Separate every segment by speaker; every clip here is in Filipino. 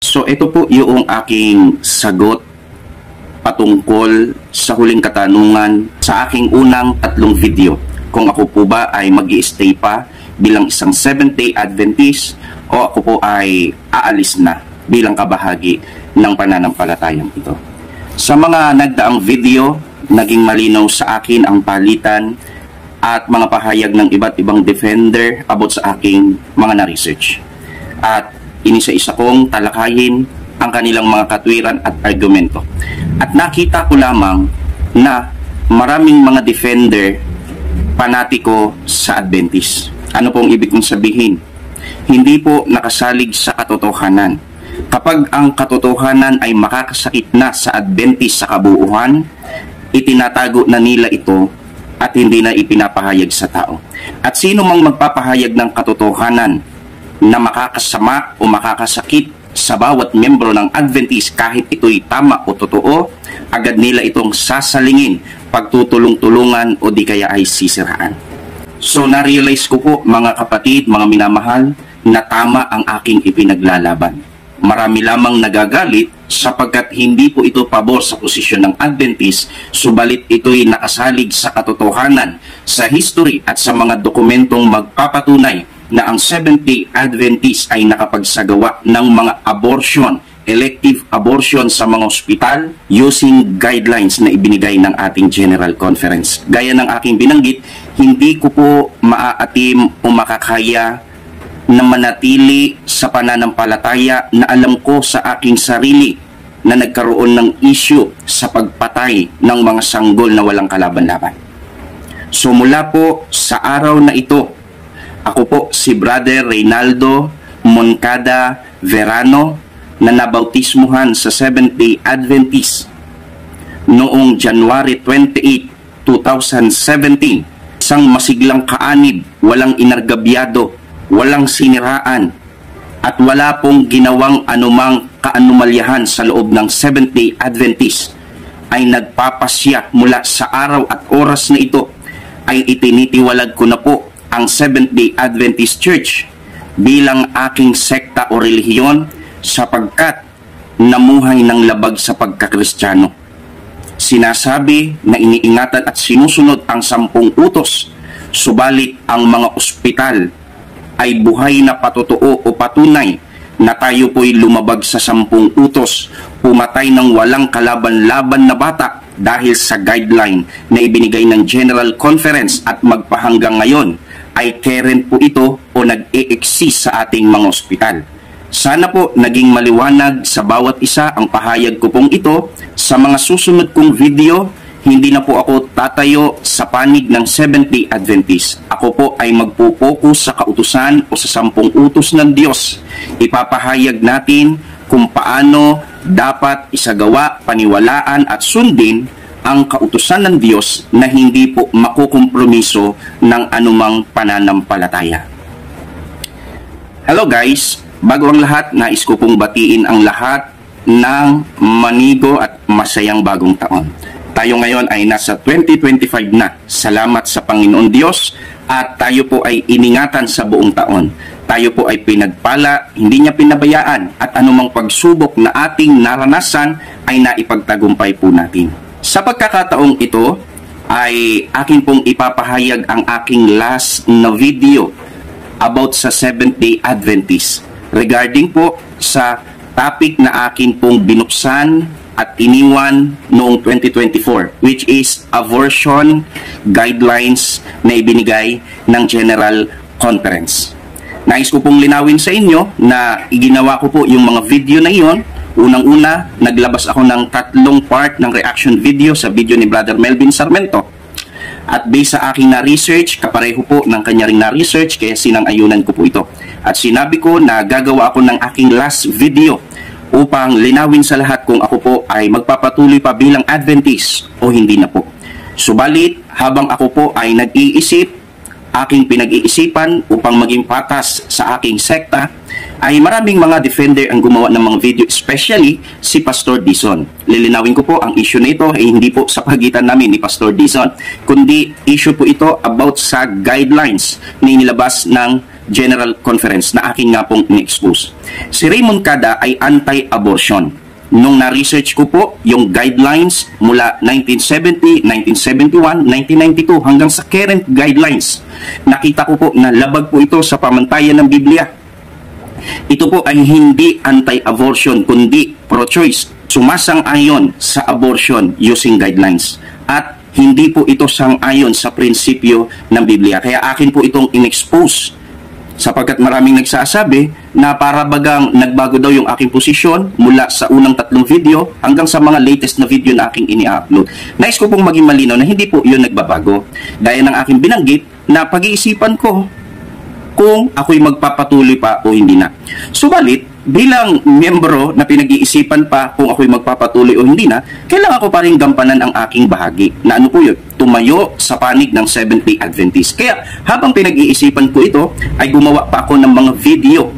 Speaker 1: So ito po yung aking sagot patungkol sa huling katanungan sa aking unang 3 video. Kung ako po ba ay mag-i-stay pa bilang isang Seventh-day Adventist o ako po ay aalis na bilang kabahagi ng pananampalatayang ito. Sa mga nagdaang video, naging malinaw sa akin ang palitan at mga pahayag ng iba't ibang defender about sa aking mga na-research. At inisa-isa kong talakayin ang kanilang mga katwiran at argumento. At nakita ko lamang na maraming mga defender panatiko sa Adventist. Ano pong ibig kong sabihin? Hindi po nakasalig sa katotohanan. Kapag ang katotohanan ay makakasakit na sa Adventist sa kabuuan, itinatago na nila ito at hindi na ipinapahayag sa tao. At sino mang magpapahayag ng katotohanan na makakasama o makakasakit sa bawat membro ng Adventist kahit ito'y tama o totoo, agad nila itong sasalingin, pagtutulong-tulungan o di kaya ay sisiraan. So na-realize ko po mga kapatid, mga minamahal, na tama ang aking ipinaglalaban. Marami lamang nagagalit sapagkat hindi po ito pabor sa posisyon ng Adventist, subalit ito'y nakasalig sa katotohanan, sa history at sa mga dokumentong magpapatunay na ang Seventh-day Adventist ay nakapagsagawa ng mga abortion, elective abortion sa mga ospital using guidelines na ibinigay ng ating General Conference. Gaya ng aking binanggit, hindi ko po maaatim o makakaya na manatili sa pananampalataya na alam ko sa aking sarili na nagkaroon ng issue sa pagpatay ng mga sanggol na walang kalaban-laban. So mula po sa araw na ito, ako po si Brother Reynaldo Moncada Verano na nabautismuhan sa Seventh-day Adventist noong January 28, 2017. Isang masiglang kaanib, walang inargabyado, walang siniraan, at wala pong ginawang anumang kaanumalyahan sa loob ng Seventh-day Adventist, ay nagpapasya mula sa araw at oras na ito ay itinitiwalag ko na po ang Seventh-day Adventist Church bilang aking sekta o relihiyon sapagkat namuhay ng labag sa pagkakristyano. Sinasabi na iniingatan at sinusunod ang 10 utos, subalit ang mga ospital ay buhay na patotoo o patunay na tayo po'y lumabag sa 10 utos, pumatay ng walang kalaban-laban na bata dahil sa guideline na ibinigay ng General Conference at magpahanggang ngayon ay current po ito o nag-e-exist sa ating mga ospital. Sana po naging maliwanag sa bawat isa ang pahayag ko pong ito. Sa mga susunod kong video, hindi na po ako tatayo sa panig ng Seventh-day Adventist. Ako po ay magpo-focus sa kautusan o sa 10 utos ng Diyos. Ipapahayag natin kung paano dapat isagawa, paniwalaan at sundin ang kautusan ng Diyos na hindi po makukompromiso ng anumang pananampalataya. Hello guys! Bago ang lahat, nais ko pong batiin ang lahat ng manigo at masayang bagong taon. Tayo ngayon ay nasa 2025 na. Salamat sa Panginoon Diyos at tayo po ay iningatan sa buong taon. Tayo po ay pinagpala, hindi niya pinabayaan at anumang pagsubok na ating naranasan ay naipagtagumpay po natin. Sa pagkakataong ito ay akin pong ipapahayag ang aking last na video about sa Seventh-day Adventist regarding po sa topic na akin pong binuksan at iniwan noong 2024, which is abortion guidelines na ibinigay ng General Conference. Nais ko pong linawin sa inyo na iginawa ko po yung mga video na iyon. Unang-una, naglabas ako ng 3 part ng reaction video sa video ni Brother Melvin Sarmento. At based sa aking na-research, kapareho po ng kanya ring na-research, kaya sinang-ayunan ko po ito. At sinabi ko na gagawa ako ng aking last video upang linawin sa lahat kung ako po ay magpapatuloy pa bilang Adventist o hindi na po. Subalit, habang ako po ay nag-iisip, aking pinag-iisipan upang maging patas sa aking sekta, ay maraming mga defender ang gumawa ng mga video, especially si Pastor Dizon. Lilinawin ko po, ang issue na ito ay hindi po sa pagitan namin ni Pastor Dizon, kundi issue po ito about sa guidelines na inilabas ng General Conference na akin nga pong in-expose. Si Raymond Cada ay anti-abortion. Nung na-research ko po yung guidelines mula 1970, 1971, 1992 hanggang sa current guidelines, nakita ko po na labag po ito sa pamantayan ng Biblia. Ito po ay hindi anti-abortion kundi pro-choice. Sumasang-ayon sa abortion using guidelines. At hindi po ito sang-ayon sa prinsipyo ng Biblia. Kaya akin po itong in-expose sapagkat maraming nagsasabi na para bagang nagbago daw yung aking posisyon mula sa unang 3 video hanggang sa mga latest na video na aking ini-upload. Nais ko pong maging malinaw na hindi po yun nagbabago. Gaya ng aking binanggit na pag-iisipan ko kung ako'y magpapatuloy pa o hindi na. Subalit, bilang miyembro na pinag-iisipan pa kung ako'y magpapatuloy o hindi na, kailangan ko pa rin gampanan ang aking bahagi. Na ano po yun? Tumayo sa panig ng Seventh-day Adventist. Kaya habang pinag-iisipan ko ito, ay gumawa pa ako ng mga video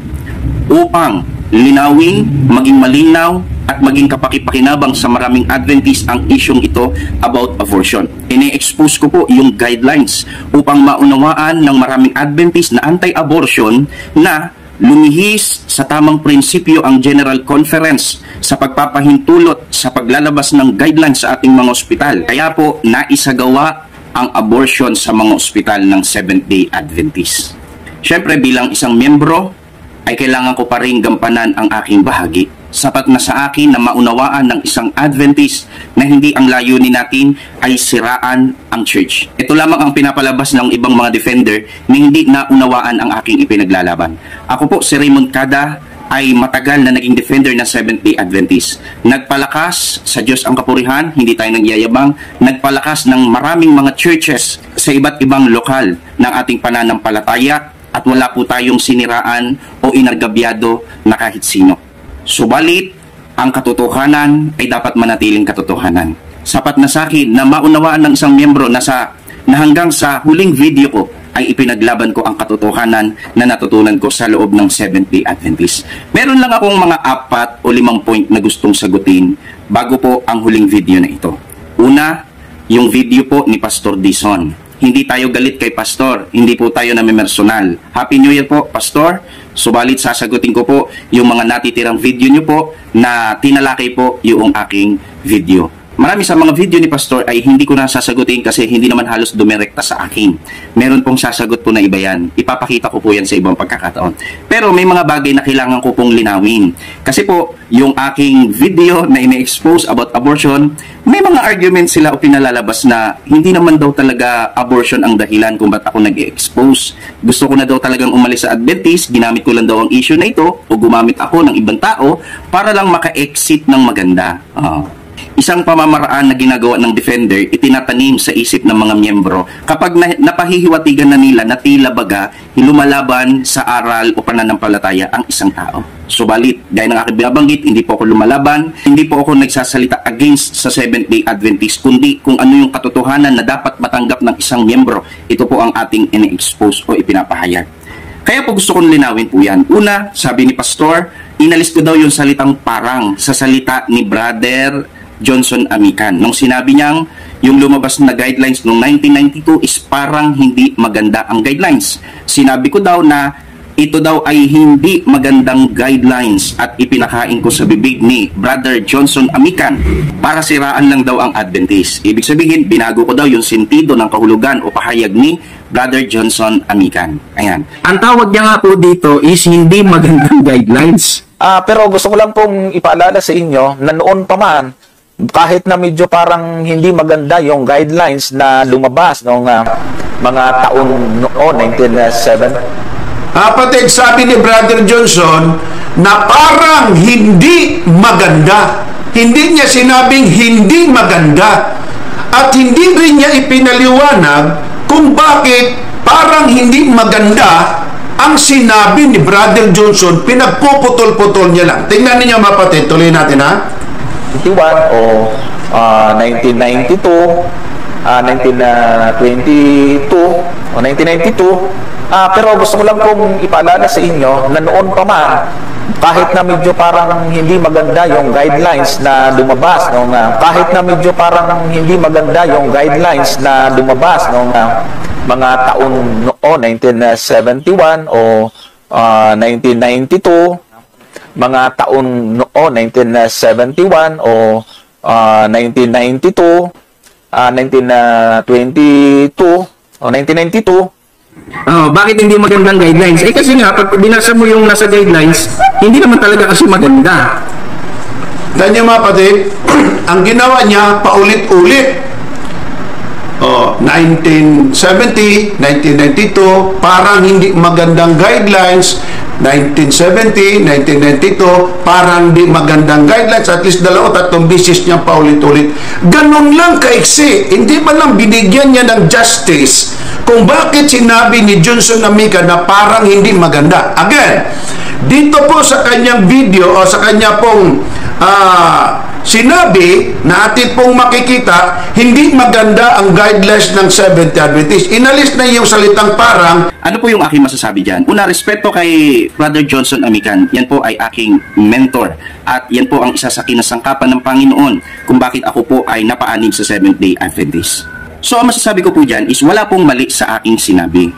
Speaker 1: upang linawin, maging malinaw, at maging kapakipakinabang sa maraming Adventist ang isyong ito about abortion. Ine-expose ko po yung guidelines upang maunawaan ng maraming Adventist na anti-abortion na lumihis sa tamang prinsipyo ang General Conference sa pagpapahintulot sa paglalabas ng guidelines sa ating mga ospital. Kaya po naisagawa ang abortion sa mga ospital ng Seventh-day Adventist. Siyempre bilang isang miyembro ay kailangan ko pa rin gampanan ang aking bahagi. Sapat na sa akin na maunawaan ng isang Adventist na hindi ang layunin natin ay siraan ang church. Ito lamang ang pinapalabas ng ibang mga defender na hindi naunawaan ang aking ipinaglalaban. Ako po si Raymond Cada ay matagal na naging defender ng Seventh-day Adventist. Nagpalakas sa Diyos ang kapurihan, hindi tayo nagyayabang, nagpalakas ng maraming mga churches sa iba't ibang lokal ng ating pananampalataya at wala po tayong siniraan o inargabyado na kahit sino. Subalit, ang katotohanan ay dapat manatiling katotohanan. Sapat na sa akin na maunawaan ng isang miyembro na hanggang sa huling video ko ay ipinaglaban ko ang katotohanan na natutunan ko sa loob ng Seventh-day Adventist. Meron lang akong mga 4 o 5 point na gustong sagutin bago po ang huling video na ito. Una, yung video po ni Pastor Dison. Hindi tayo galit kay Pastor, hindi po tayo namimersonal. Happy New Year po, Pastor. Subalit sasagutin ko po yung mga natitirang video nyo po na tinalakay po yung aking video. Marami sa mga video ni Pastor ay hindi ko na sasagutin kasi hindi naman halos dumirekta sa akin. Meron pong sasagot po na iba yan. Ipapakita ko po yan sa ibang pagkakataon. Pero may mga bagay na kailangan ko pong linawin. Kasi po, yung aking video na ine-expose about abortion, may mga arguments sila o pinalalabas na hindi naman daw talaga abortion ang dahilan kung ba't ako nag-expose. Gusto ko na daw talagang umalis sa Adventist, ginamit ko lang daw ang issue na ito o gumamit ako ng ibang tao para lang maka-exit ng maganda. Isang pamamaraan na ginagawa ng defender, itinatanim sa isip ng mga miyembro kapag napahihiwatigan na nila na tila baga lumalaban sa aral o pananampalataya ang isang tao. Subalit, gaya ng aking binabanggit, hindi po ako lumalaban, hindi po ako nagsasalita against sa Seventh-day Adventist, kundi kung ano yung katotohanan na dapat matanggap ng isang miyembro. Ito po ang ating ine-expose o ipinapahayag. Kaya po gusto kong linawin po yan. Una, sabi ni Pastor, inalis ko daw yung salitang parang sa salita ni Brother Johnson Amican. Nung sinabi niyang yung lumabas na guidelines noong 1992 is parang hindi maganda ang guidelines. Sinabi ko daw na ito daw ay hindi magandang guidelines at ipinakain ko sa bibig ni Brother Johnson Amican para siraan lang daw ang Adventist. Ibig sabihin, binago ko daw yung sentido ng kahulugan o pahayag ni Brother Johnson Amican. Ayan. Ang tawag niya nga po dito is hindi magandang guidelines.
Speaker 2: Pero gusto ko lang pong ipaalala sa inyo na noon pa man, kahit na medyo parang hindi maganda yung guidelines na lumabas noong mga taon noon, 1997.
Speaker 3: Kapatid, sabi ni Brother Johnson na parang hindi maganda. Hindi niya sinabing hindi maganda. At hindi rin niya ipinaliwanag kung bakit parang hindi maganda ang sinabi ni Brother Johnson. Pinagpuputol-putol niya lang. Tingnan niyo mapatid. Tuloy natin ha.
Speaker 2: 1991 o 1992, 1922 o 1992. Pero gusto ko lang pong ipaalala sa inyo na noon pa man, kahit na medyo parang hindi maganda yung guidelines na lumabas kahit na medyo parang hindi maganda yung guidelines na lumabas mga taon noon 1971 o 1992, mga taon noon 1971 o 1992, 1922 o 1992.
Speaker 4: Bakit hindi magandang guidelines? Kasi nga, pag binasa mo yung nasa guidelines, hindi naman talaga kasi maganda.
Speaker 3: Ganyan mga kapatid, ang ginawa niya paulit-ulit. 1970, 1992, parang hindi magandang guidelines. 1970, 1992, parang hindi magandang guidelines. At least 2-3 beses niya paulit-ulit. Ganun lang kaiksi. Hindi ba lang binigyan niya ng justice kung bakit sinabi ni Johnson Amica na parang hindi maganda. Again, dito po sa kanyang video o sa kanya pong sinabi na atin pong makikita, hindi maganda ang guidelines ng Seventh Adventist. Inalis na yung salitang parang.
Speaker 1: Ano po yung aking masasabi dyan? Una, respeto kay Brother Johnson Amican. Yan po ay aking mentor. At yan po ang isa sa kinasangkapan ng Panginoon kung bakit ako po ay napaanim sa Seventh-day Adventist. So, ang masasabi ko po dyan is wala pong mali sa aking sinabi.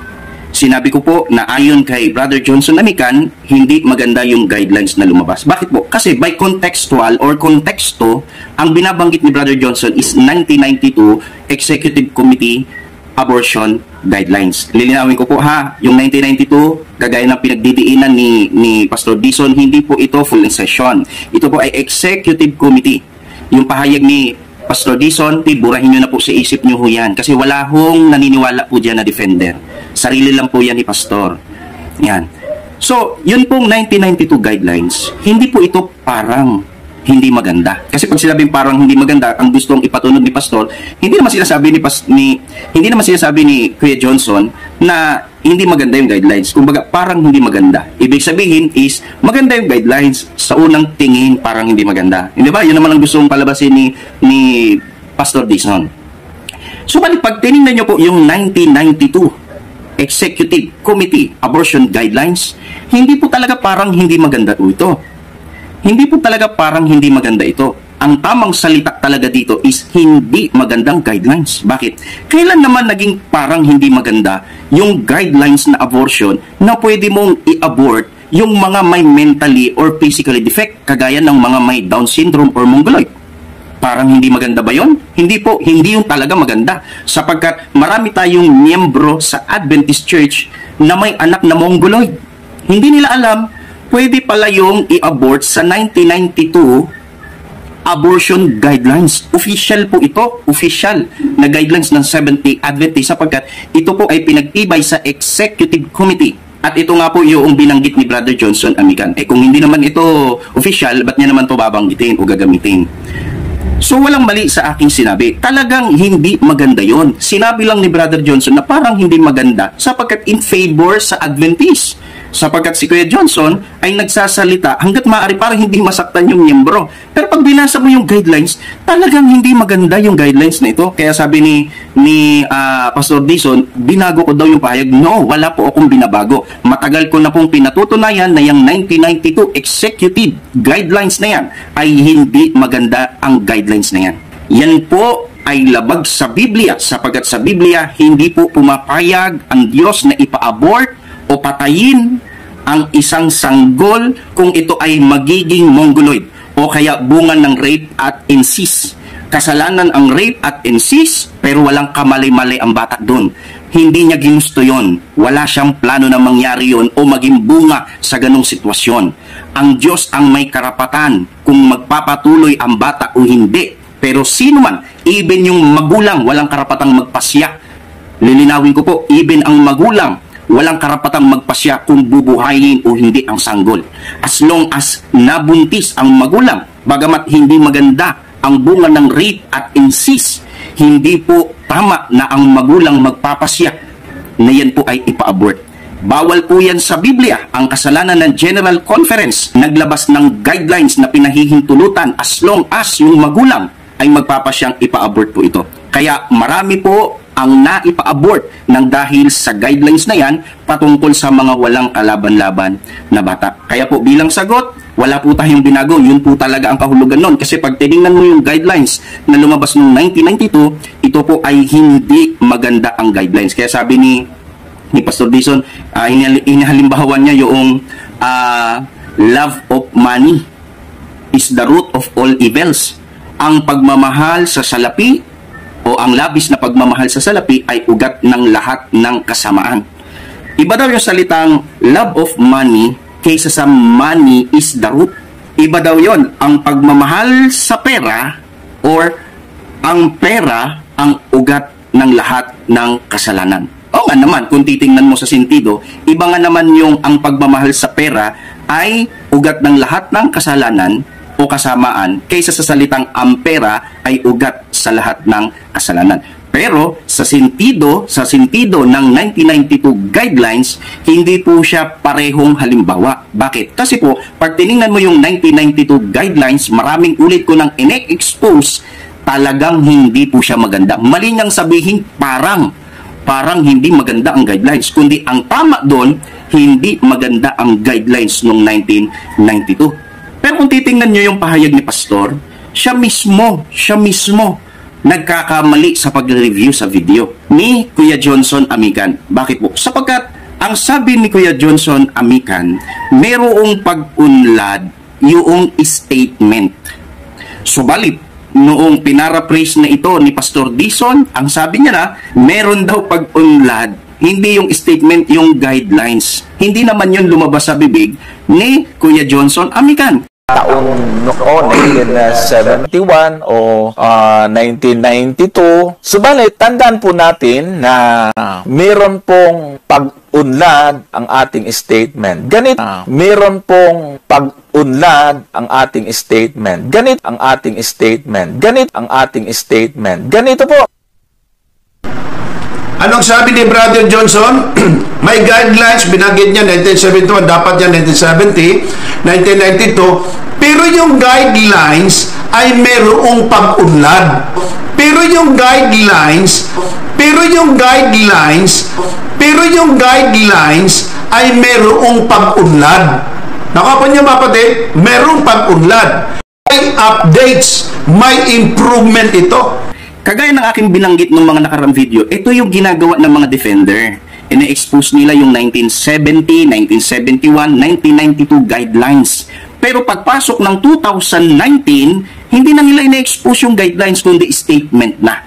Speaker 1: Sinabi ko po na ayon kay Brother Johnson Amican, hindi maganda yung guidelines na lumabas. Bakit po? Kasi by contextual or konteksto, ang binabanggit ni Brother Johnson is 1992 Executive Committee Abortion Guidelines. Lilinawin ko po ha, yung 1992, kagaya ng pinagdidiinan ni Pastor Dison, hindi po ito full session. Ito po ay Executive Committee. Yung pahayag ni Pastor Dison, burahin nyo na po sa isip nyo ho yan. Kasi wala hong naniniwala po dyan na defender. Sarili lang po yan ni Pastor. Yan. So, yun pong 1992 guidelines, hindi po ito parang hindi maganda. Kasi pag sinabing parang hindi maganda, ang gustong ipatunod ni Pastor, hindi naman sinasabi ni Kuya Johnson na hindi maganda yung guidelines. Kumbaga, parang hindi maganda. Ibig sabihin is, maganda yung guidelines sa unang tingin, parang hindi maganda. Hindi ba? Yun naman ang gustong palabasin ni Pastor Dison. So, pag tinignan nyo po yung 1992 Executive Committee Abortion Guidelines, hindi po talaga parang hindi maganda ito. Hindi po talaga parang hindi maganda ito. Ang tamang salita talaga dito is hindi magandang guidelines. Bakit? Kailan naman naging parang hindi maganda yung guidelines na abortion na pwede mong i-abort yung mga may mentally or physically defect, kagaya ng mga may Down syndrome or mongoloid? Parang hindi maganda ba yon? Hindi po, hindi yung talaga maganda. Sapagkat marami tayong miyembro sa Adventist Church na may anak na mongoloid. Hindi nila alam, pwede pala yung i-abort sa 1992 abortion guidelines. Official po ito, official na guidelines ng Seventh-day Adventist sapagkat ito po ay pinagtibay sa Executive Committee. At ito nga po yung binanggit ni Brother Johnson Amican. Kung hindi naman ito official, ba't niya naman ito babanggitin o gagamitin? So, walang mali sa aking sinabi. Talagang hindi maganda yon. Sinabi lang ni Brother Johnson na parang hindi maganda sapagkat in favor sa Adventist. Sapagkat si Kuya Johnson ay nagsasalita hanggat maaari parang hindi masaktan yung miyembro. Pero pag binasa mo yung guidelines, talagang hindi maganda yung guidelines na ito. Kaya sabi ni Pastor Dison, binago ko daw yung pahayag. No, wala po akong binabago. Matagal ko na pong pinatutunayan na yung 1992 Executive Guidelines na yan ay hindi maganda ang guidelines na yan. Yan po ay labag sa Biblia sapagkat sa Biblia hindi po pumapayag ang Diyos na ipa-abort o patayin ang isang sanggol kung ito ay magiging mongoloid o kaya bunga ng rape at incest. Kasalanan ang rape at incest pero walang kamali-mali ang bata doon. Hindi niya ginusto yon. Wala siyang plano na mangyari yon o maging bunga sa ganong sitwasyon. Ang Diyos ang may karapatan kung magpapatuloy ang bata o hindi. Pero sino man, even yung magulang, walang karapatang magpasya. Lilinawin ko po, even ang magulang, walang karapatang magpasya kung bubuhayin o hindi ang sanggol. As long as nabuntis ang magulang, bagamat hindi maganda ang bunga ng rape at incest, hindi po tama na ang magulang magpapasya na yan po ay ipa-abort. Bawal po yan sa Biblia. Ang kasalanan ng General Conference naglabas ng guidelines na pinahihintulutan as long as yung magulang ay magpapasyang ipa-abort po ito. Kaya marami po ang naipa-abort ng dahil sa guidelines na yan patungkol sa mga walang kalaban-laban na bata. Kaya po bilang sagot, Wala po tayong binago. Yun po talaga ang kahulugan nun. Kasi pag tinignan mo yung guidelines na lumabas noong 1992, ito po ay hindi maganda ang guidelines. Kaya sabi ni Pastor Dison, inihalimbawan niya yung love of money is the root of all evils. Ang pagmamahal sa salapi o ang labis na pagmamahal sa salapi ay ugat ng lahat ng kasamaan. Iba daw yung salitang love of money kaysa sa money is the root. Iba daw yon, ang pagmamahal sa pera or ang pera ang ugat ng lahat ng kasalanan. O nga naman, kung titingnan mo sa sentido, iba nga naman yung ang pagmamahal sa pera ay ugat ng lahat ng kasalanan o kasamaan kaysa sa salitang ang pera ay ugat sa lahat ng kasalanan. Pero sa sentido ng 1992 guidelines, hindi po siya parehong halimbawa. Bakit? Kasi po, pag tiningnan mo yung 1992 guidelines, maraming ulit ko nang ine-expose, talagang hindi po siya maganda. Mali niyang sabihin parang hindi maganda ang guidelines, kundi ang tama doon, hindi maganda ang guidelines noong 1992. Pero kung titingnan niyo yung pahayag ni Pastor, siya mismo nagkakamali sa pag-review sa video ni Kuya Johnson Amican. Bakit po? Sapagkat ang sabi ni Kuya Johnson Amican, merong pag-unlad yung statement. Subalit, noong pinaraphrase na ito ni Pastor Dison, ang sabi niya na, meron daw pag-unlad, hindi yung statement, yung guidelines. Hindi naman yun lumabas sa bibig ni Kuya Johnson Amican.
Speaker 2: Taong noon, 1971 o 1992. Subalit, tandaan po natin na meron pong pag-unlad ang ating statement. Meron pong pag-unlad ang ating statement. Ang ating statement. Ganito po.
Speaker 3: Anong sabi ni Brother Johnson? May guidelines, binanggit niya 1971, dapat yan 1970, 1992, pero yung guidelines ay merong pag-unlad. Pero yung guidelines ay merong pag-unlad. Nakapa niyo mapatid? Merong pag-unlad. May updates, may improvement ito.
Speaker 1: Kagaya ng aking binanggit ng mga nakarang video, ito yung ginagawa ng mga defender. Ina-expose nila yung 1970, 1971, 1992 guidelines. Pero pagpasok ng 2019, hindi na nila ina-expose yung guidelines kundi statement na.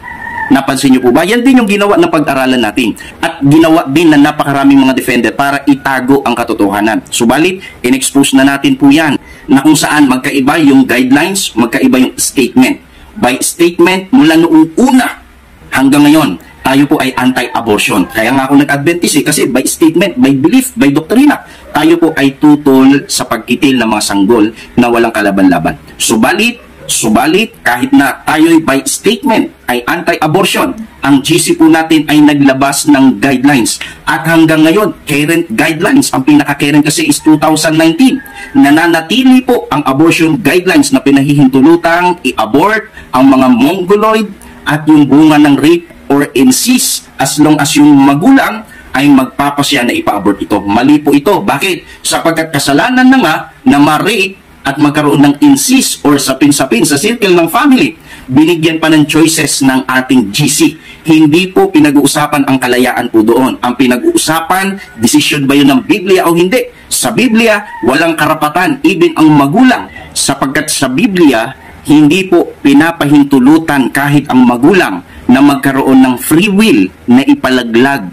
Speaker 1: Napansin niyo po ba? Yan din yung ginawa ng pag-aralan natin. At ginawa din ng napakaraming mga defender para itago ang katotohanan. Subalit, in-expose na natin po yan na kung saan magkaiba yung guidelines, magkaiba yung statement. By statement, mula noong una hanggang ngayon, tayo po ay anti-abortion. Kaya nga ako nag-Adventist kasi by statement, by belief, by doktrina, tayo po ay tutol sa pagkitil ng mga sanggol na walang kalaban-laban. Subalit, kahit na tayo by statement ay anti-abortion, ang GC po natin ay naglabas ng guidelines. At hanggang ngayon, current guidelines, ang pinaka-current kasi is 2019. Nananatili po ang abortion guidelines na pinahihintulutang i-abort ang mga mongoloid at yung bunga ng rape or incest as long as yung magulang ay magpapasya na ipa-abort ito. Mali po ito. Bakit? Sapagkat kasalanan na nga na ma-rape at magkaroon ng incest or sapin-sapin sa circle ng family. Binigyan pa ng choices ng ating GC. Hindi po pinag-uusapan ang kalayaan po doon. Ang pinag-uusapan, decision ba yun ng Biblia o hindi? Sa Biblia, walang karapatan, even ang magulang. Sapagkat sa Biblia, hindi po pinapahintulutan kahit ang magulang na magkaroon ng free will na ipalaglag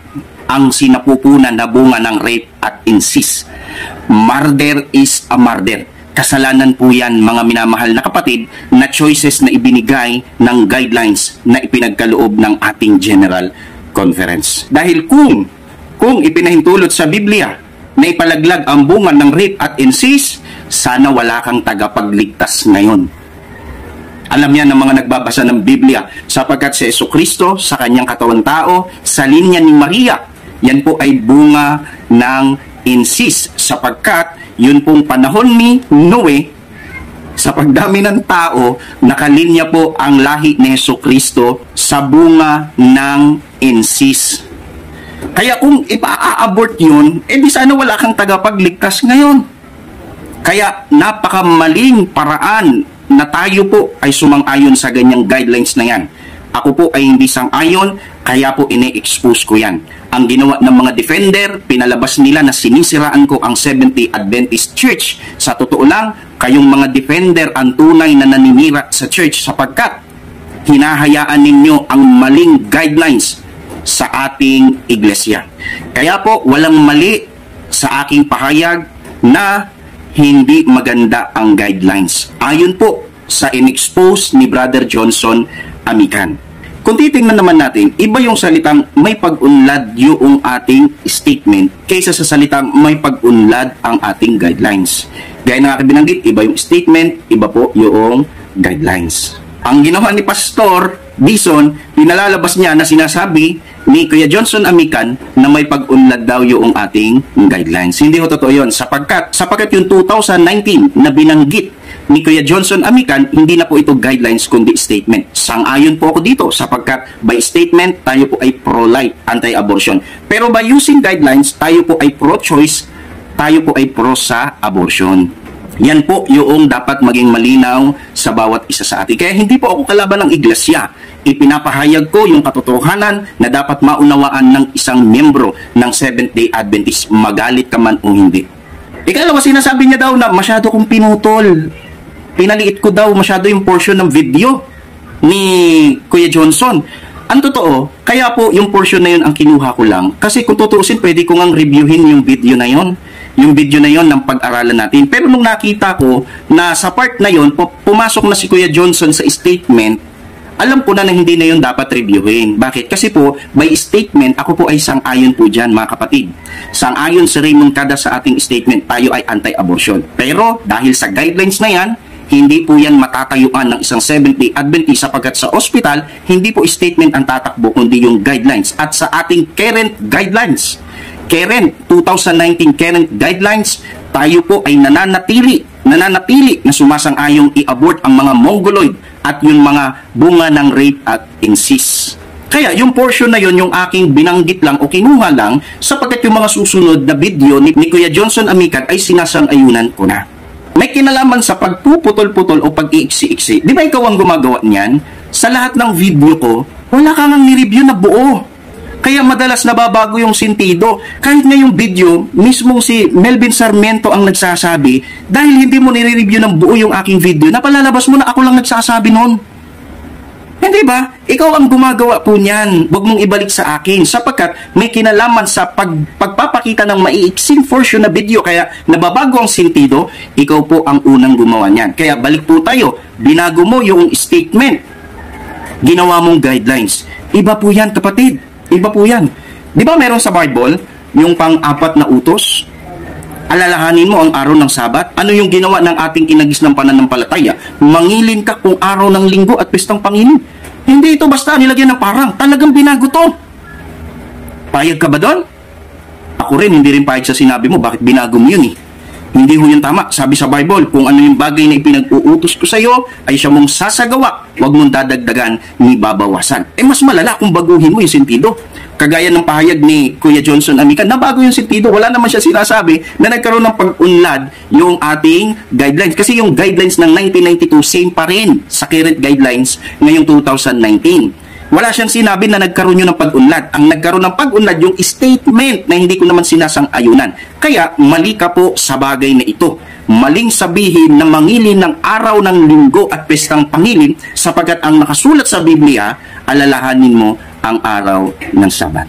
Speaker 1: ang sinapupunan na bunga ng rape at incest. Murder is a murder. Kasalanan po yan, mga minamahal na kapatid, na choices na ibinigay ng guidelines na ipinagkaloob ng ating General Conference. Dahil kung ipinahintulot sa Biblia na ipalaglag ang bunga ng rape at incest, sana wala kang tagapagligtas ngayon. Alam yan ng mga nagbabasa ng Biblia, sapagkat si Jesucristo sa kanyang katawan tao, sa linya ni Maria, yan po ay bunga ng incest, sapagkat yun pong panahon ni Noe, sa pagdami ng tao, nakalinya po ang lahi ni Jesucristo sa bunga ng incest. Kaya kung ipa-abort yun, di sana wala kang tagapagligtas ngayon. Kaya napakamaling paraan na tayo po ay sumang-ayon sa ganyang guidelines na yan. Ako po ay hindi sang-ayon, kaya po ine-expose ko yan. Ang ginawa ng mga defender, pinalabas nila na sinisiraan ko ang Seventh-day Adventist Church. Sa totoo lang, kayong mga defender ang tunay na naninira sa church sapagkat hinahayaan ninyo ang maling guidelines sa ating iglesia. Kaya po, walang mali sa aking pahayag na hindi maganda ang guidelines. Ayon po sa in-expose ni Brother Johnson Amican. Kung titingnan naman natin, iba yung salitang may pag-unlad yung ating statement kaysa sa salitang may pag-unlad ang ating guidelines. Gaya na aking binanggit, iba yung statement, iba po yung guidelines. Ang ginawa ni Pastor Dison, pinalalabas niya na sinasabi ni Kuya Johnson Amican na may pag-unlad daw yung ating guidelines. Hindi ko totoo yun sapagkat yung 2019 na binanggit ni Kuya Johnson Amican, hindi na po ito guidelines kundi statement. Sang-ayon po ako dito sapagkat by statement tayo po ay pro-life, anti-abortion. Pero by using guidelines, tayo po ay pro-choice, tayo po ay pro sa abortion. Yan po yung dapat maging malinaw sa bawat isa sa atin. Kaya hindi po ako kalaban ng iglesia. Ipinapahayag ko yung katotohanan na dapat maunawaan ng isang miyembro ng Seventh-day Adventist, magalit ka man o hindi. Ikalawa, sinasabi niya daw na masyado kong pinutol. Pinaliit ko daw masyado yung portion ng video ni Kuya Johnson. Ang totoo, kaya po yung portion na yun ang kinuha ko lang. Kasi kung tutuusin, pwede ko ngang reviewin yung video na yun. Yung video na yon ng pag-aralan natin. Pero nung nakita ko na sa part na yon, pumasok na si Kuya Johnson sa statement, alam ko na hindi na yon dapat reviewin. Bakit? Kasi po, by statement, ako po ay sang-ayon po dyan, mga kapatid. Sang-ayon si Raymond Cada sa ating statement, tayo ay anti-abortion. Pero dahil sa guidelines na yan, hindi po yan matatayuan ng isang Seventh-day Adventist sapagkat sa ospital, hindi po statement ang tatakbo, kundi yung guidelines. At sa ating current guidelines, 2019 current guidelines, tayo po ay nananatili na sumasang-ayong i-abort ang mga mongoloid at yung mga bunga ng rape at incest. Kaya yung portion na yon yung aking binanggit lang o kinuha lang sapagkat yung mga susunod na video ni Kuya Johnson Amican ay sinasang-ayunan ko na. May kinalaman sa pagpuputol-putol o pag-iiksi-iksi. Di ba ikaw ang gumagawa niyan? Sa lahat ng video ko, wala kang ni-review na buo. Kaya madalas nababago yung sentido. Kahit nga yung video, mismo si Melvin Sarmiento ang nagsasabi, dahil hindi mo nire-review ng buo yung aking video, napalalabas mo na ako lang nagsasabi noon. Hindi ba? Ikaw ang gumagawa po niyan. Huwag mong ibalik sa akin sapagkat may kinalaman sa pagpapakita ng maiiksing portion na video kaya nababago ang sentido, ikaw po ang unang gumawa niyan. Kaya balik po tayo, binago mo yung statement, ginawa mong guidelines. Iba po yan, kapatid. Iba po yan. Di ba meron sa Bible, yung pang-apat na utos? Alalahanin mo ang araw ng Sabat. Ano yung ginawa ng ating kinagis ng pananampalataya? Mangilin ka kung araw ng linggo at pistang Panginoon. Hindi ito basta nilagyan ng parang. Talagang binago to. Payag ka ba doon? Ako rin, hindi rin payag sa sinabi mo. Bakit binago mo yun eh? Hindi ho yun tama. Sabi sa Bible, kung ano yung bagay na ipinag-uutos ko sa iyo, ay siya mong sasagawa. Huwag mong dadagdagan ni babawasan. Mas malala kung baguhin mo yung sentido. Kagaya ng pahayag ni Kuya Johnson Amican, nabago yung sentido. Wala naman siya sinasabi na nagkaroon ng pag-unlad yung ating guidelines. Kasi yung guidelines ng 1992, same pa rin sa current guidelines ngayong 2019. Wala siyang sinabi na nagkaroon yun ng pag-unlad. Ang nagkaroon ng pag-unlad yung statement na hindi ko naman sinasang-ayunan. Kaya mali ka po sa bagay na ito. Maling sabihin na mangilin ng araw ng linggo at pestang pangilin sapagkat ang nakasulat sa Biblia, alalahanin mo ang araw ng Sabat.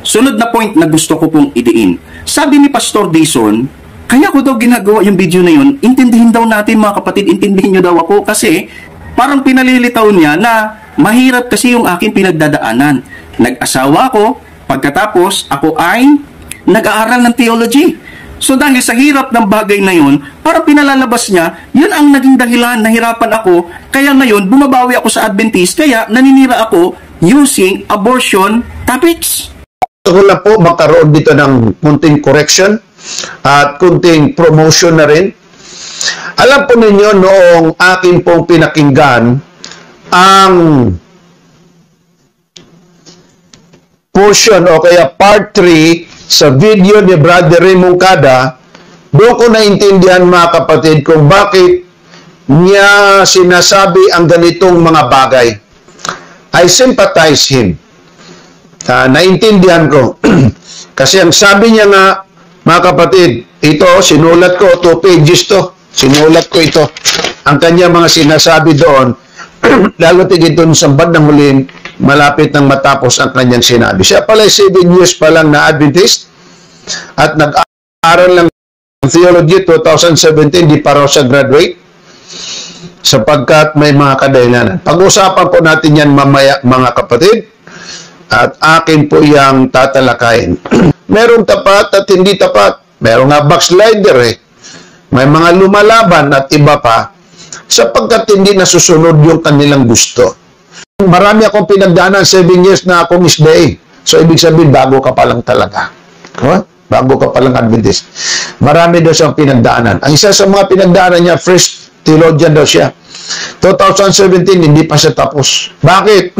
Speaker 1: Sunod na point na gusto ko pong idiin. Sabi ni Pastor Dison, kaya ko daw ginagawa yung video na yun, intindihin daw natin mga kapatid, intindihin nyo daw ako kasi parang pinalilitaw niya na mahirap kasi yung aking pinagdadaanan. Nag-asawa ako, pagkatapos ako ay nag-aaral ng theology. So dahil sa hirap ng bagay na yun, para pinalalabas niya, yun ang naging dahilan, nahirapan ako, kaya ngayon bumabawi ako sa Adventist, kaya naninira ako using abortion topics.
Speaker 3: Gusto ko lang po magkaroon dito ng kunting correction at kunting promotion na rin. Alam po ninyo noong akin pong pinakinggan ang portion o kaya part 3 sa video ni Brother Raymond Cada Doon ko naintindihan mga kapatid kung bakit niya sinasabi ang ganitong mga bagay. I sympathize him. Naintindihan ko. Kasi ang sabi niya nga, mga kapatid, ito, sinulat ko, 2 pages to. Sinulat ko ito. Ang kanya mga sinasabi doon, lalo tigit doon sa bandang huling, malapit nang matapos ang kanyang sinabi. Siya pala 7 years pa lang na Adventist at nag-aaral lang ng theology 2017, di pa raw siya graduate sapagkat may mga kadahilanan. Pag-usapan po natin yan mamaya mga kapatid at akin po yung tatalakayin. Merong tapat at hindi tapat. Merong nga backslider May mga lumalaban at iba pa sapagkat hindi nasusunod yung kanilang gusto. Marami akong pinagdaanan, 7 years na akong SDA. So, ibig sabihin, bago ka pa lang talaga. Bago ka pa lang Adventist. Marami daw siyang pinagdaanan. Ang isa sa mga pinagdaanan niya, first theologian daw siya. 2017, hindi pa siya tapos. Bakit?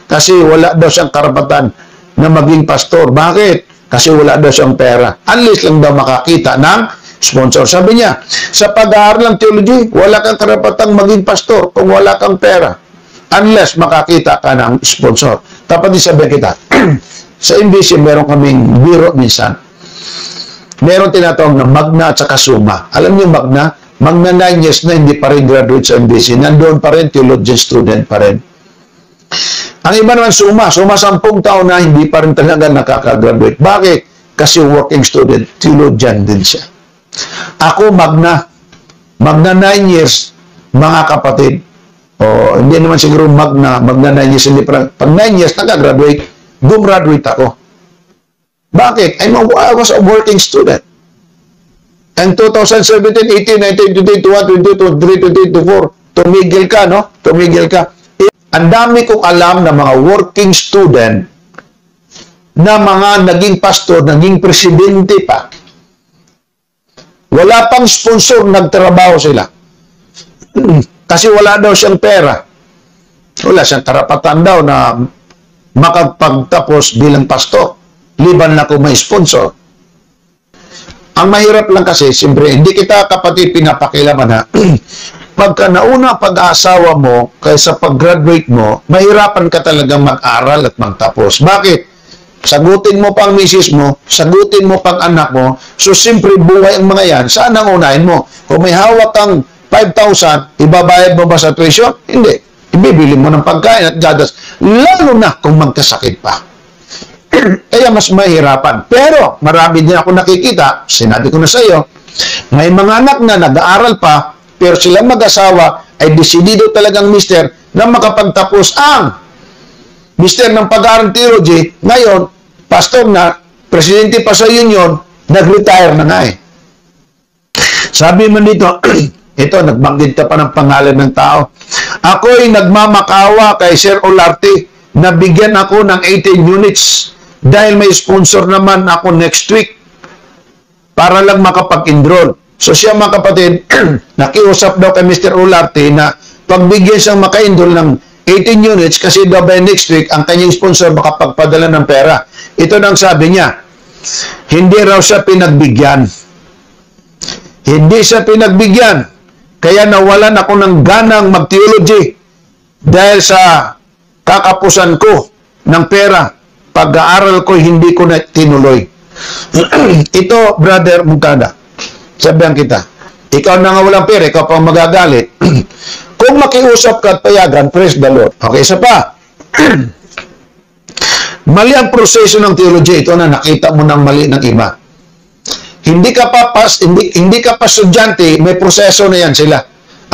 Speaker 3: Kasi wala daw siyang karapatan na maging pastor. Bakit? Kasi wala daw siyang pera. Unless lang daw makakita ng sponsor. Sabi niya, sa pag-aaral ng theology, wala kang karapatang maging pastor kung wala kang pera. Unless makakita ka ng sponsor. Dapat din sabihin kita, sa MBC, meron kaming biro minsan. Meron tinatawag na Magna at saka Summa. Alam niyo Magna? Magna 9 years na hindi pa rin graduate sa MBC. Nandoon pa rin, theologian student pa rin. Ang iba naman Summa 10 taon na hindi pa rin talaga nakaka-graduate. Bakit? Kasi working student, theologian din siya. Ako Magna 9 years, mga kapatid. Hindi naman siguro Magna 9 years, hindi pa. Pag 9 years, naka-graduate, gumraduate ako. Bakit? I was a working student. And 2017, 18, 19, 20, 21, 22, 23, 24, tumigil ka, no? Tumigil ka. Ang dami kong alam na mga working student na mga naging pastor, naging presidente pa. Wala pang sponsor, nagtrabaho sila. Kasi wala daw siyang pera. Wala siyang karapatan daw na makapagtapos bilang pastor. Liban na kung may sponsor. Ang mahirap lang kasi, siyempre, hindi kita kapatid pinapakilaman ha. Pagka nauna pag-aasawa mo, kaysa pag-graduate mo, mahirapan ka talagang mag-aral at magtapos. Bakit? Sagutin mo pang misis mo, sagutin mo pang anak mo, so siyempre buhay ang mga yan, saan ang unahin mo? Kung may hawak kang 5,000, ibabayad mo ba sa tuition? Hindi. Ibibili mo ng pagkain at gadas. Lalo na kung magkasakit pa. Kaya mas mahirapan. Pero marami din ako nakikita, sinabi ko na sa iyo, may mga anak na nag-aaral pa, pero silang mag-asawa ay desidido talagang mister na makapagtapos ang mister ng pag-aaral theology. Ngayon, pastor na, presidente pa sa union, nag-retire na nga Sabi mo dito, ito, nagbanggit ka pa ng pangalan ng tao. Ako'y nagmamakawa kay Sir Olarte na bigyan ako ng 18 units dahil may sponsor naman ako next week para lang makapag-enroll. So siya mga kapatid, nakiusap daw kay Mr. Olarte na pagbigyan siyang maka-enroll ng 18 units kasi daw by next week ang kanyang sponsor makapagpadala ng pera. Ito nang sabi niya, hindi raw siya pinagbigyan. Hindi siya pinagbigyan. Kaya nawalan ako ng ganang mag-theology dahil sa kakapusan ko ng pera. Pag-aaral ko, hindi ko na tinuloy. Ito, brother Mungkada, sabihan kita, ikaw na nga walang pera, ikaw pang magagalit. Kung makiusap ka at payagan, praise the Lord. Okay, isa pa. Mali ang proseso ng theology. Ito na, nakita mo ng mali ng iba. Hindi ka pa estudyante, may proseso na yan sila.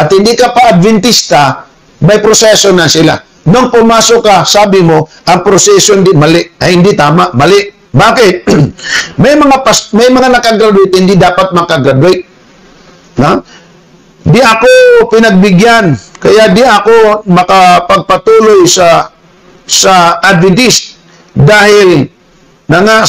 Speaker 3: At hindi ka pa Adventista, may proseso na sila. Nung pumasok ka, sabi mo, ang proseso hindi mali. Ay, hindi tama, mali. Bakit? may mga nakagraduate, hindi dapat makagraduate. Di ako pinagbigyan, kaya di ako makapagpatuloy sa Adventist dahil na nga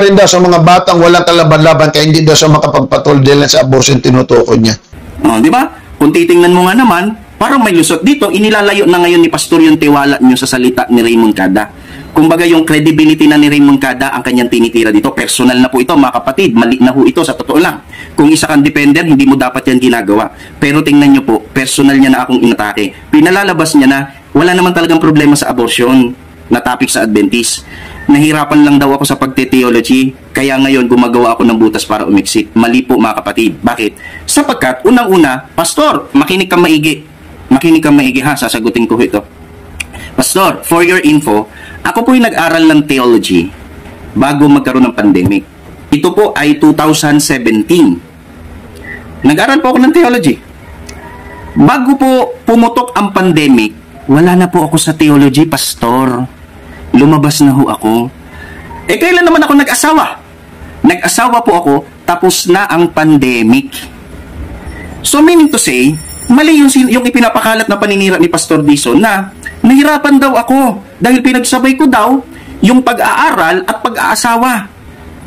Speaker 3: rin daw sa mga batang walang kalaban-laban kaya hindi daw sa makapagpatuloy dahil sa abortion tinutukoy niya.
Speaker 1: Di ba? Kung titingnan mo nga naman, parang may lusot dito, inilalayo na ngayon ni Pastor yung tiwala niyo sa salita ni Raymond Kada. Kumbaga yung credibility na ni Raymond Kada ang kanyang tinitira dito. Personal na po ito mga kapatid. Mali na ho ito sa totoo lang. Kung isa kang defender, hindi mo dapat yan ginagawa. Pero tingnan nyo po, personal niya na akong inatake. Pinalalabas niya na wala naman talagang problema sa abortion na topic sa Adventist. Nahirapan lang daw ako sa pagte-theology, kaya ngayon gumagawa ako ng butas para umexit. Mali po mga kapatid. Bakit? Sapagkat unang-una, Pastor, makinig kang maigi. Makinig kang maigi ha, sasagutin ko ito. Pastor, for your info, ako po yung nag-aral ng theology bago magkaroon ng pandemic. Ito po ay 2017. Nag-aral po ako ng theology. Bago po pumutok ang pandemic, wala na po ako sa theology, Pastor. Lumabas na ho ako. Kailan naman ako nag-asawa? Nag-asawa po ako, tapos na ang pandemic. So meaning to say, mali yung ipinapakalat na paninira ni Pastor Dison na nahirapan daw ako dahil pinagsabay ko daw yung pag-aaral at pag-aasawa.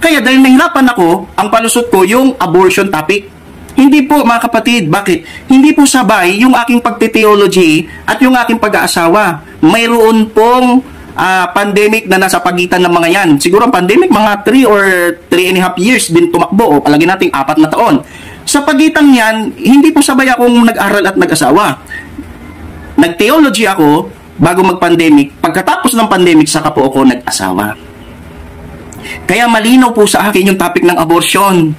Speaker 1: Kaya dahil nahirapan ako, ang palusot ko yung abortion topic. Hindi po mga kapatid, bakit? Hindi po sabay yung aking pagte-theology at yung aking pag-aasawa. Mayroon pong pandemic na nasa pagitan ng mga yan. Siguro ang pandemic mga 3 or 3.5 years din tumakbo o palagi nating 4 na taon. Sa pagitan yan, hindi po sabay akong nag-aral at nag-asawa. Nag-theology ako bago mag-pandemic. Pagkatapos ng pandemic, saka po ako nag-asawa. Kaya malinaw po sa akin yung topic ng abortion.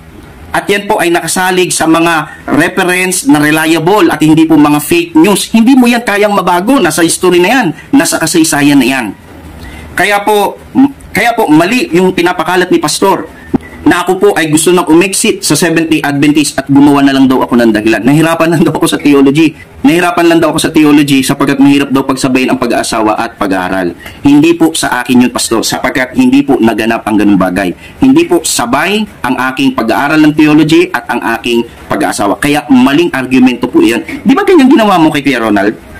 Speaker 1: At yan po ay nakasalig sa mga reference na reliable at hindi po mga fake news. Hindi mo yan kayang mabago. Nasa history na yan. Nasa kasaysayan na yan. Kaya po mali yung pinapakalat ni Pastor na ako po ay gusto nang umexit sa Seventh-day Adventist at gumawa na lang daw ako ng dahilan. Nahirapan lang daw ako sa theology. Sapagkat mahirap daw pagsabayin ang pag-aasawa at pag-aaral. Hindi po sa akin yun, Pastor, sapagkat hindi po naganap ang ganung bagay. Hindi po sabay ang aking pag-aaral ng theology at ang aking pag-aasawa. Kaya maling argumento po yan. Di ba ganyan ginawa mo kay Kuya Ronald?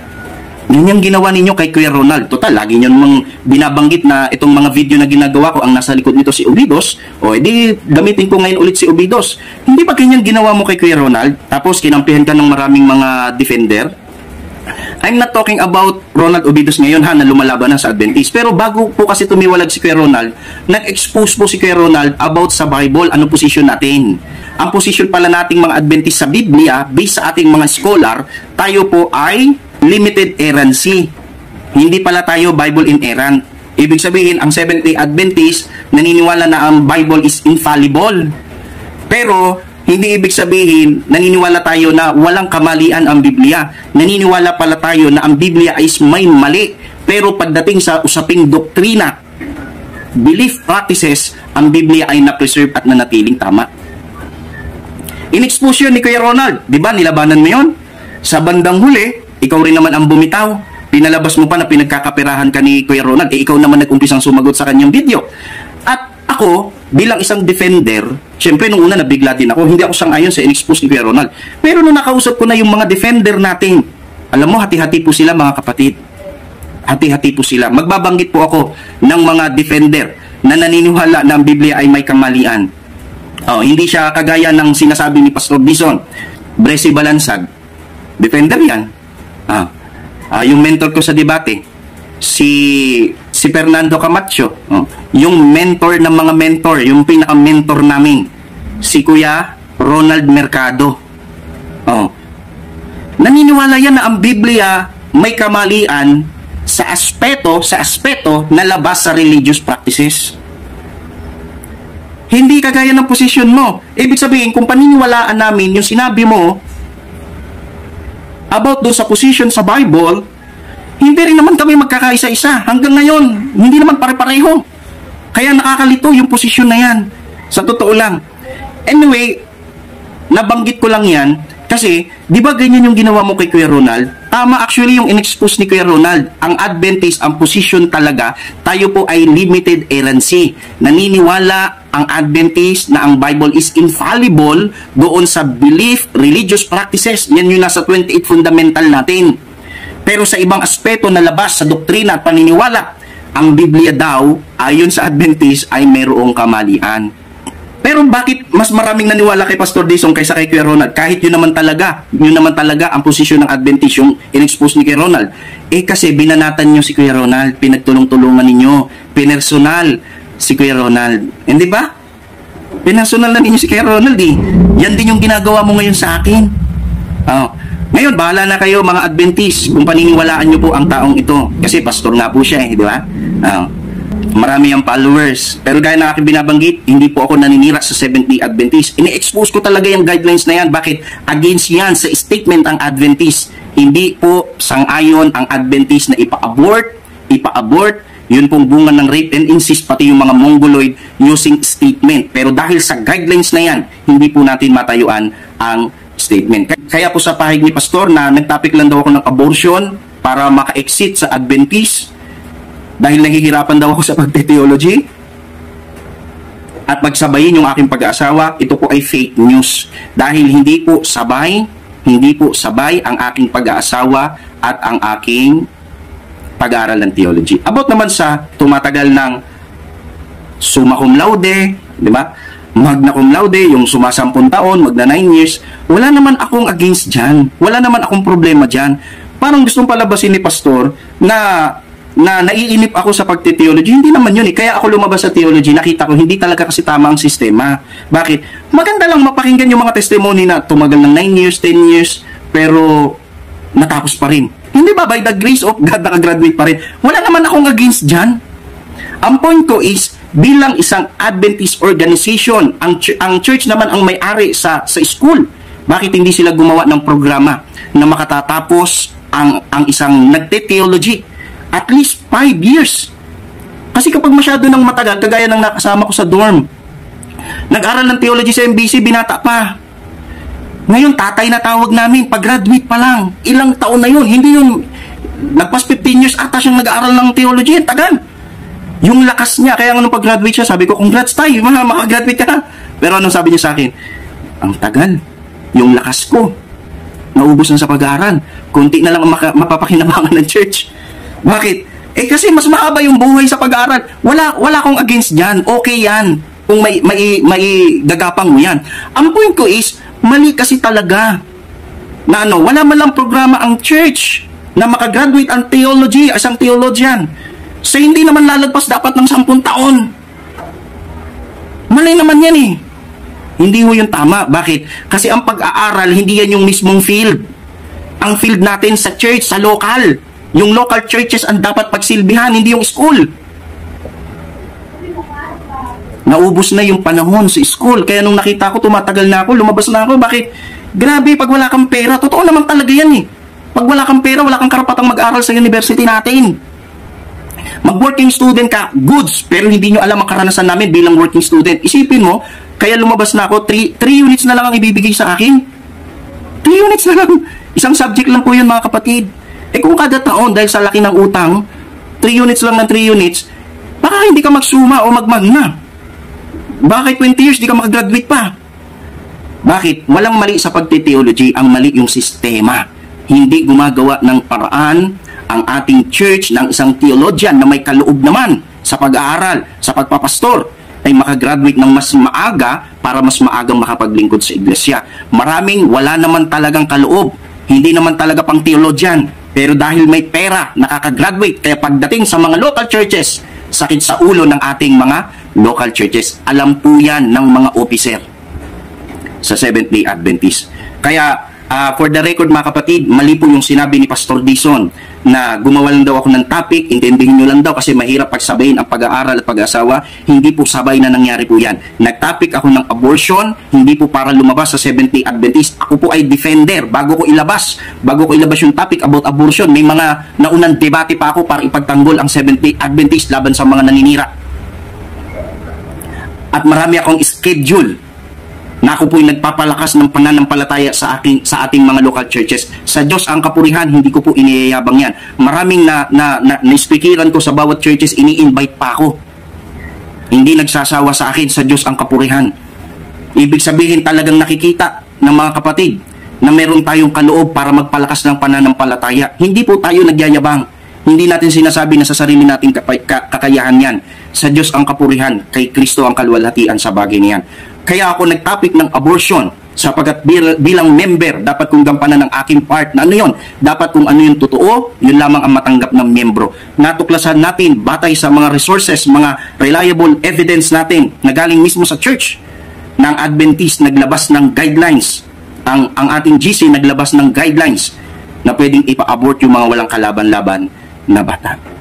Speaker 1: Yan yung ginawa ninyo kay Kuya Ronald. Total, lagi nyo namang binabanggit na itong mga video na ginagawa ko, ang nasa likod nito si Ubidos. O edi, gamitin ko ngayon ulit si Ubidos. Hindi ba ganyan ginawa mo kay Kuya Ronald? Tapos kinampihan ka ng maraming mga defender? I'm not talking about Ronald Ubidos ngayon ha, na lumalaban na sa Adventist. Pero bago po kasi tumiwalag si Kuya Ronald, nag-expose po si Kuya Ronald about sa Bible, ano position natin. Ang position pala nating mga Adventist sa Biblia, based sa ating mga scholar, tayo po ay limited errancy. Hindi pala tayo Bible inerrant. Ibig sabihin, ang Seventh-day Adventist naniniwala na ang Bible is infallible. Pero hindi ibig sabihin naniniwala tayo na walang kamalian ang Biblia. Naniniwala pala tayo na ang Biblia is may mali. Pero pagdating sa usaping doktrina, belief practices, ang Biblia ay na-preserve at nanatiling tama. In-expose yun ni Kuya Ronald. Diba, nilabanan mo yun? Sa bandang huli, ikaw rin naman ang bumitaw. Pinalabas mo pa na pinagkakaperahan ka ni Kuya Ronald. Ikaw naman nag-umpisang sumagot sa kanyang video. At ako, bilang isang defender, syempre nung una nabigla din ako. Hindi ako sang-ayon sa in-expose ni Kuya Ronald. Pero nung nakausap ko na yung mga defender natin, alam mo, hati-hati po sila mga kapatid. Hati-hati po sila. Magbabanggit po ako ng mga defender na naniniwala na ang Biblia ay may kamalian. Hindi siya kagaya ng sinasabi ni Pastor Dison. Bresi Balansag. Defender yan. Yung mentor ko sa debate, si Fernando Camacho, yung mentor ng mga mentor, yung pinaka-mentor namin, si Kuya Ronald Mercado. Naniniwala yan na ang Biblia may kamalian sa aspeto na labas sa religious practices. Hindi kagaya ng posisyon mo. Ibig sabihin, kung paniniwalaan namin yung sinabi mo about doon sa position sa Bible, hindi rin naman kami magkakaisa-isa. Hanggang ngayon, hindi naman pare-pareho. Kaya nakakalito yung posisyon na yan. Sa totoo lang. Anyway, nabanggit ko lang yan kasi, di ba ganyan yung ginawa mo kay Kuya Ronald? Tama actually yung in-expose ni Kuya Ronald. Ang Adventist, ang position talaga, tayo po ay limited errancy. Naniniwala ang Adventist na ang Bible is infallible doon sa belief, religious practices. Yan yung nasa 28 fundamental natin. Pero sa ibang aspeto na labas sa doktrina at paniniwala, ang Biblia daw, ayon sa Adventist, ay mayroong kamalian. Pero bakit mas maraming naniwala kay Pastor Dison kaysa kay Kuya Ronald? Kahit yun naman talaga ang posisyon ng Adventist, yung in-expose ni Kuya Ronald. Kasi binanatan nyo si Kuya Ronald, pinagtulong-tulungan ninyo, pinersonal si Kuya Ronald. Hindi ba? Pinersonal na ninyo si Kuya Ronald Yan din yung ginagawa mo ngayon sa akin. Ngayon, bahala na kayo mga Adventist kung paniniwalaan nyo po ang taong ito. Kasi pastor nga po siya di ba? Marami ang followers. Pero gaya na aking binabanggit, hindi po ako naninira sa Seventh-day Adventist. Ini-expose ko talaga yung guidelines na yan. Bakit? Against yan sa statement ang Adventist. Hindi po sang-ayon ang Adventist na ipa-abort. Yun pong bunga ng rape and incest, pati yung mga Mongoloid using statement. Pero dahil sa guidelines na yan, hindi po natin matayuan ang statement. Kaya po sa pahig ni Pastor na nagtopic lang daw ako ng abortion para maka-exit sa Adventist dahil nahihirapan daw ako sa pagte-theology at pagsabayin yung aking pag-aasawa, ito po ay fake news. Dahil hindi po sabay ang aking pag-aasawa at ang aking pag-aaral ng theology. About naman sa tumatagal ng summa cum laude, di ba? Magna cum laude, yung sumasampung taon, magna 9 years, wala naman akong against dyan. Wala naman akong problema dyan. Parang gustong palabasin ni Pastor na naiinip ako sa pagte-theology. Hindi naman yun Kaya ako lumabas sa theology, nakita ko hindi talaga kasi tama ang sistema. Bakit? Maganda lang mapakinggan yung mga testimony na tumagal ng 9 years, 10 years, pero natapos pa rin. Hindi ba? By the grace of God, nakagraduate pa rin. Wala naman akong against dyan. Ang point ko is, bilang isang Adventist organization, ang church naman ang may-ari sa school. Bakit hindi sila gumawa ng programa na makatatapos ang isang nagte-theology? At least 5 years. Kasi kapag masyado nang matagal, kagaya ng nakasama ko sa dorm, nag-aral ng theology sa MBC, binata pa. Ngayon, tatay na tawag namin, pag-graduate pa lang. Ilang taon na yun. Hindi yun, nagpas 15 years ata siyang nag-aaral ng theology. Tagal. Yung lakas niya, kaya nung pag-graduate siya, sabi ko, congrats tayo, makagraduate ka na. Pero anong sabi niya sa akin? Ang tagal. Yung lakas ko, naubos na sa pag-aaral. Kunti na lang mapapakinabangan ng church. Bakit? Kasi mas mahaba yung buhay sa pag-aaral. Wala akong against dyan. Okay yan. Kung may gagapang mo yan. Ang point ko is, mali kasi talaga na wala man lang programa ang church na makagraduate ang theology, isang theologian. So hindi naman lalagpas dapat ng 10 taon. Mali naman yan Hindi ho yung tama. Bakit? Kasi ang pag-aaral, hindi yan yung mismong field. Ang field natin sa church, sa local. Yung local churches ang dapat pagsilbihan, hindi yung school. Naubos na yung panahon sa school. Kaya nung nakita ko, tumatagal na ako, lumabas na ako. Bakit? Grabe, pag wala kang pera, totoo naman talaga yan Pag wala kang pera, wala kang karapatang mag-aral sa university natin. Mag-working student ka, goods, pero hindi nyo alam ang karanasan namin bilang working student. Isipin mo, kaya lumabas na ako, 3 units na lang ang ibibigay sa akin. 3 units na lang. Isang subject lang po yun mga kapatid. Kung kada taon, dahil sa laki ng utang, 3 units lang ng 3 units, baka hindi ka magsuma o magmagna. Bakit 20 years, di ka makagraduate pa? Bakit? Walang mali sa pagte-theology, ang mali yung sistema. Hindi gumagawa ng paraan ang ating church ng isang theologian na may kaloob naman sa pag-aaral, sa pagpapastor, ay makagraduate ng mas maaga para mas maagang makapaglingkod sa iglesia. Maraming wala naman talagang kaloob, hindi naman talaga pang theologian. Pero dahil may pera, nakakagraduate. Kaya pagdating sa mga local churches, sakit sa ulo ng ating mga local churches. Alam po yan ng mga officer sa Seventh-day Adventist. Kaya, for the record mga kapatid, mali po yung sinabi ni Pastor Dison na gumawa lang daw ako ng topic, intindihin nyo lang daw kasi mahirap pagsabayin ang pag-aaral at pag-asawa. Hindi po sabay na nangyari po yan. Nag-topic ako ng abortion, hindi po para lumabas sa Seventh-day Adventist. Ako po ay defender. Bago ko ilabas yung topic about abortion, may mga naunang debate pa ako para ipagtanggol ang Seventh-day Adventist laban sa mga naninira. At marami akong schedule na ako po'y nagpapalakas ng pananampalataya sa ating mga local churches. Sa Diyos ang kapurihan, hindi ko po iniyayabang yan. Maraming na-speakeran ko sa bawat churches, ini-invite pa ako. Hindi nagsasawa sa akin, sa Diyos ang kapurihan. Ibig sabihin talagang nakikita ng mga kapatid na meron tayong kaloob para magpalakas ng pananampalataya. Hindi po tayo nagyayabang. Hindi natin sinasabi na sa sarili nating kakayahan yan. Sa Diyos ang kapurihan, kay Kristo ang kalwalhatian sa bagay niyan. Kaya ako nag-topic ng abortion sapagkat bilang member, dapat kong gampanan ng aking part na ano yun. Dapat kung ano yung totoo, yun lamang ang matanggap ng membro. Natuklasan natin, batay sa mga resources, mga reliable evidence natin na galing mismo sa church, ng Adventist naglabas ng guidelines, ang ating GC naglabas ng guidelines na pwedeng ipa-abort yung mga walang kalaban-laban na bata.